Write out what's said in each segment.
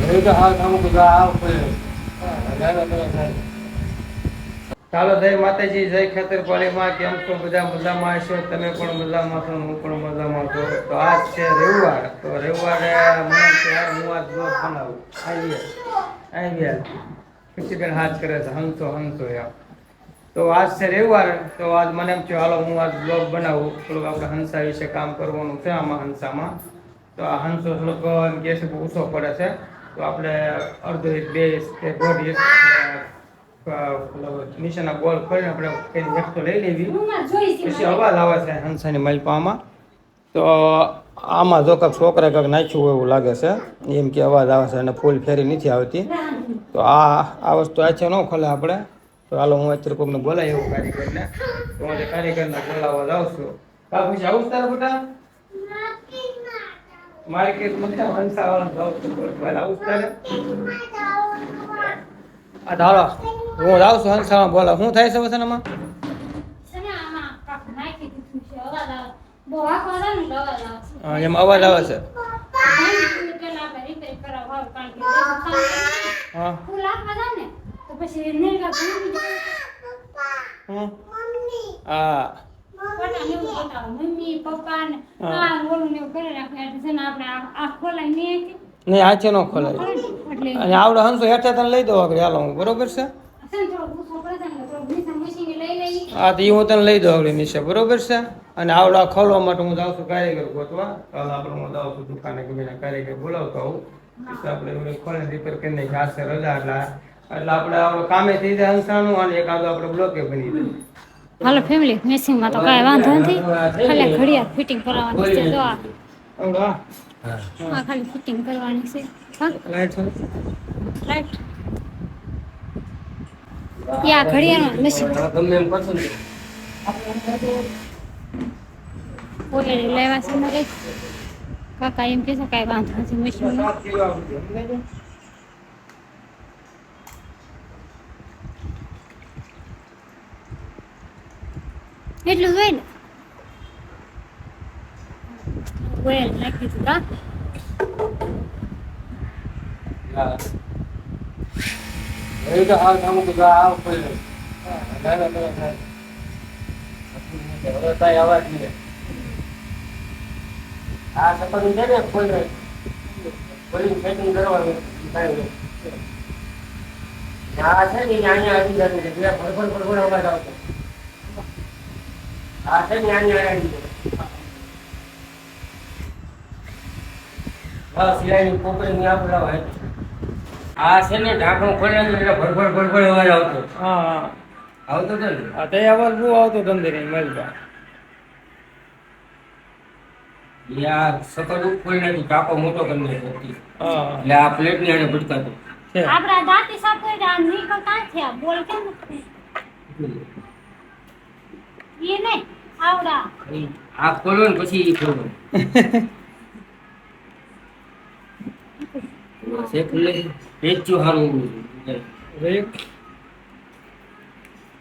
ચાલો જય માતાજી, જય ખેતરપાળીમાં. કેમ છો બધા? મજામાં હશો? તમે પણ મજામાં છો, હું પણ મજામાં છું. તો આજ છે રવિવાર. તો રવિવારે મને છે હું આજ બ્લોગ બનાવું. આવી ખુશી બેન હાથ કરે છે હંસો હંસો યાર. તો આજ છે રવિવાર. તો આજ મને એમ થયું હાલો હું આજ બ્લોગ બનાવું. થોડુંક આપણે હંસા વિશે કામ કરવાનું છે આમાં હંસામાં. તો આ હંસો થોડોક ગેસ ઓછો પડે છે. તો આપણે અડધો એક બે કે દોઢ એક નીચેના બોલ કરીને આપણે કઈ વસ્તુ લઈ લેવી. પછી અવાજ આવે છે હંસાની માલપામાં. તો આમાં જો કાંઈક છોકરા કાંઈક નાખ્યું હોય એવું લાગે છે. એમ કે અવાજ આવે છે અને ફૂલ ફેરી નથી આવતી. તો આ વસ્તુ આછે ન ખોલે આપણે. તો હાલો હું અત્યારે કોઈને બોલાય એવું કારીગરને. તો હું કારીગરને બોલાવવા જાઉં છું. કાલ પછી આવું તારે બેટા માર્કેટમાં હંસાવાળા જાઉં છું. આવું તારે આ ધારો હું જાઉં છું હંસામાં બોલા. શું થાય છે વસનમાં? એમ અવાજ આવે છે. હા મમ્મી પપ્પા ને ઓલું ને કરે રાખે છે ને આપણે આ ખોલાય નહીં આચે નો ખોલાય. અને આવડો હંસો હેઠે તને લઈ દો આગળ હાલો હું બરોબર છે. હા તો એ હું તને લઈ દઉં આગળ નીચે બરોબર છે. અને આવડા ખોલવા માટે હું જાઉં છું કારીગર ગોતવા. કાલ આપણે હું જાઉં છું દુકાને ગમે કારીગર બોલાવતો આવું. આપણે ખોલે રિપેર કરી નાખી. આ છે રજા એટલે આપણે કામે થઈ જાય હંસાનું અને એકાદો આપણે બ્લોકે બની જાય. હાલો ફેમિલી, મેસિંગમાં તો કાંઈ વાંધો નથી. ખાલી ઘડિયાળ ફિટિંગ કરવાની છે. જો આ ખાલી ફિટિંગ કરવાની છે. રાઈટ યા ઘડિયાળનું મેસિંગ ગમે એમ કરશો ને ઓલરેડી લેવા છે મારે. કાકા એમ કે છે કાંઈ વાંધો નથી મેસિંગમાં. એટલું જ હોય ને વેલ નાખી દીધું હા. એ તો હાલ કામ તો આ ઉપર અવાજ નહીં. આ સપોર્ટ છે ને ફૂલ ફૂલિંગ સેટિંગ કરવાનું આ છે ને અહીંયા આવી જતું છે ભરભર અવાજ આવતો. આ છે ને અહીંયા આવી જાય સિલાઈની કોપરી આપણે હોય. આ છે ને ઢાંકણું ખોલે એટલે ભરભર અવાજ આવતો. હા આવતો હતો ને. હા તે અવાજ બહુ આવતો ધંધે નહીં મળતા. યાર સકડ ઉપર નથી ટાંકો મોટો કરી નાખ્યો. એટલે આ પ્લેટ ની આને ભટકાતો. આપડા દાંતી સાફ કરી આ નીકળ કાં થયા બોલ કેમ એ નહીં આવડા આ ખોલો ને પછી ખોલો. શેક લે પેચ્યું હારું રેક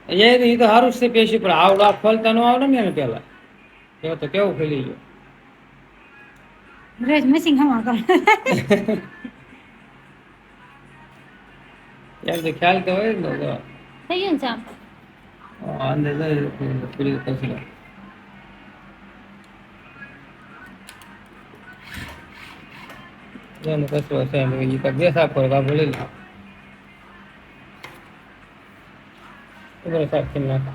એ તો હારું છે પેશી પણ આવડા ખોલતા ન આવડે ને પેલા એ તો કેવું ખોલી ગયો. રેજ મિસિંગ હમા કર યાર તો ખ્યાલ તો હોય ને તો થઈ ગયું છે આમ અંદર જાય પૂરી કચરો. જેને કચરો છે એ તો બે સાફ કરો કાબુ લઈ લે. સાફ કરી નાખો.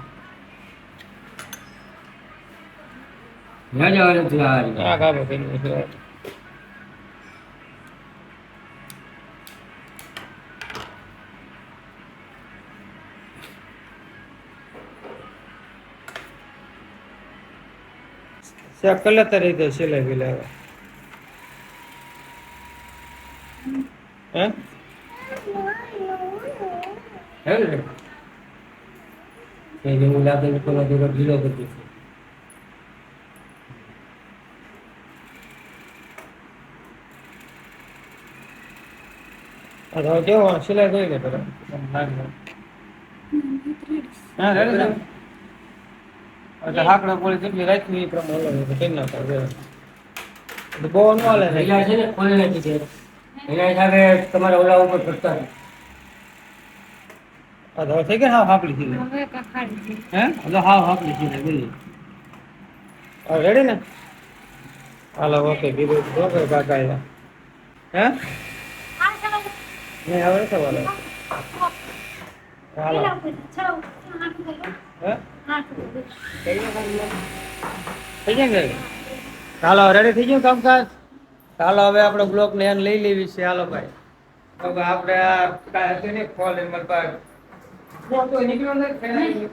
મજા આવે છે આ કાબુ કરી નાખો. ચેક કરી લેતા રીતે સિલાઈ બિલાઈ હે એવું લાગે ને પેલો દીકરો ઢીલો કરી દીધો. અરે કેવો સિલાઈ થઈ ગઈ પેલા હા રેડી એટલે હાકડા પોળી જેટલી રાખી એ પ્રમાણે કરી નાખો. બહુ ન હાલે છે ને ખોલી નાખી છે એના હિસાબે તમારે ઓલા ઉપર કરતા રહે. આ તો થઈ ગયા હાવ હાપલી થઈ હવે કખાડી છે. હે એટલે હાવ હાપલી થઈ ગઈ. રેડી ને હાલો ઓકે કીધું તો કે કાકા આવ્યા હે આ ચાલો નહીં હવે તો બોલો હાલો પેલા ઉપર છ આઠ કરો હે 8 કરો. થઈ જાય ને હાલો રેડી થઈ ગયું કામકાજ હાલો હવે આપણે બ્લોક ને લઈ લેવી છે હાલો ભાઈ હવે આપણે આ કાંઈ હતું નહીં ફોલ એમ તો નીકળ્યો નથી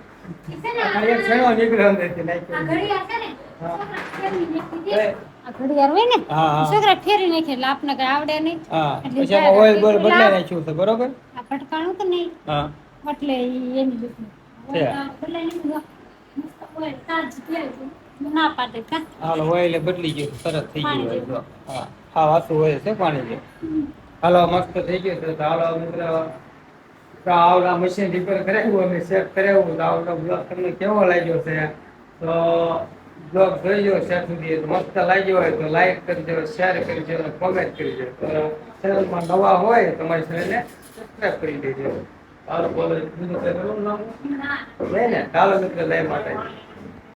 એક છેડો નીકળ્યો નથી આ નાખ્યો ઘડિયાળ છે ને હા. છોકરા ફેરવી નાખી દે. આ ઘડિયાળ હોય ને હા હા છોકરા ફેરવી નાખે એટલે આપને કઈ આવડે નહીં હા એટલે પછી આમાં ઓઇલ બોલ પેલા- બદલાઈ નાખ્યું છે બરોબર આ ફટકાણું તો નહીં હા એટલે ઈ એની દુકાન. છે. ઓય આ બદલાઈ નહીં ગયો. મસ્ત ઓય તાજ તેલ છે. ના પાડે કા હાલો ઓઇલ બદલી ગયું સરસ થઈ ગયું પાણી હોય જેવું. જો. હા હા વાતું હોય છે પાણી જેવું હાલો મસ્ત થઈ ગયું છે તો હાલો મિત્રો તો આવડા મશીન રિપેર કરાવ્યું અમે સેટ કરાવ્યું તો આવડો બ્લોક તમને કેવો લાગ્યો છે તો બ્લોગ જોઈજો ત્યાં સુધી તો મસ્ત લાગ્યો હોય તો લાઈક કરજો શેર કરજો અને કોમેન્ટ કરજો તો ચેનલમાં નવા હોય તો તમારી ચેનલને સબસ્ક્રાઈબ કરી દેજો હાલો બોલો બીજું કઈ બોલવાનું નામ ના નહીં ને ચાલો મિત્રો લઈ માટે